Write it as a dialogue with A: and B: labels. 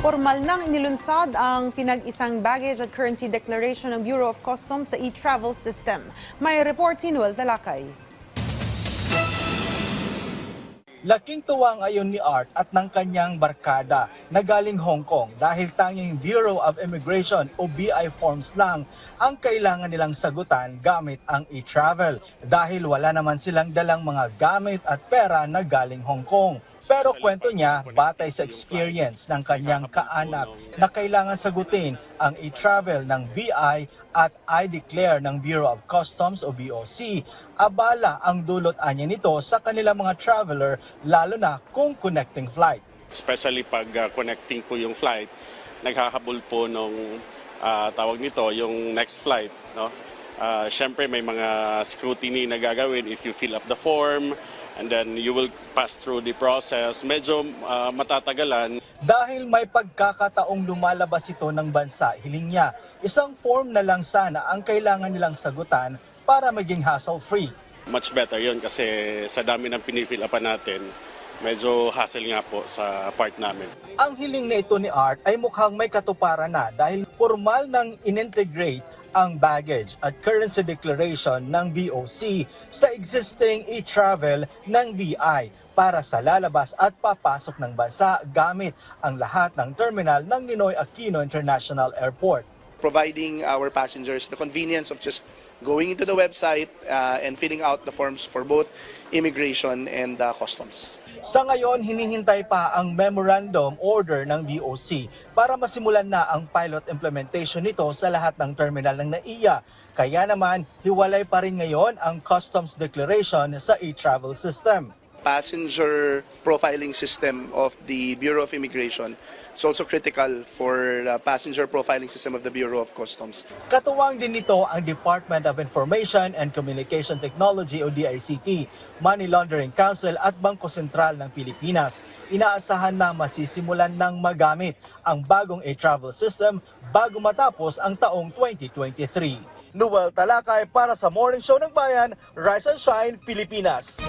A: Formal nang inilunsad ang pinag-isang baggage at currency declaration ng Bureau of Customs sa e-travel system. May report si Noel Talakay.
B: Laking tuwa ngayon ni Art at ng kanyang barkada na galing Hong Kong dahil tanging Bureau of Immigration o BI forms lang ang kailangan nilang sagutan gamit ang e-travel dahil wala naman silang dalang mga gamit at pera na galing Hong Kong. Pero kwento niya, batay sa experience ng kanyang kaanak na kailangan sagutin ang e-travel ng BI at I-declare ng Bureau of Customs o BOC, abala ang dulot anya nito sa kanilang mga traveler lalo na kung connecting flight.
C: Especially pag connecting po yung flight, naghahabol po nung tawag nito, yung next flight. No? Siyempre may mga scrutiny na gagawin if you fill up the form, and then you will pass through the process. Medyo matatagalan.
B: Dahil may pagkakataong lumalabas ito ng bansa, hiling niya, isang form na lang sana ang kailangan nilang sagutan para maging hassle-free.
C: Much better yun kasi sa dami ng pinifill upan natin, medyo hassle nga po sa part namin.
B: Ang hiling na ito ni Art ay mukhang may katuparan na dahil formal nang inintegrate ang baggage at currency declaration ng BOC sa existing e-travel ng BI para sa lalabas at papasok ng bansa gamit ang lahat ng terminal ng Ninoy Aquino International Airport.
D: Providing our passengers the convenience of just going into the website and filling out the forms for both immigration and customs.
B: Sa ngayon, hinihintay pa ang memorandum order ng BOC para masimulan na ang pilot implementation nito sa lahat ng terminal ng NAIA. Kaya naman, hiwalay pa rin ngayon ang customs declaration sa e-travel system.
D: Passenger profiling system of the Bureau of Immigration is also critical for the passenger profiling system of the Bureau of Customs.
B: Katuwang din nito ang Department of Information and Communication Technology o DICT, Money Laundering Council at Bangko Sentral ng Pilipinas. Inaasahan na masisimulan ng magamit ang bagong e-travel system bago matapos ang taong 2023. Noel Talakay para sa Morning Show ng Bayan, Rise and Shine, Pilipinas.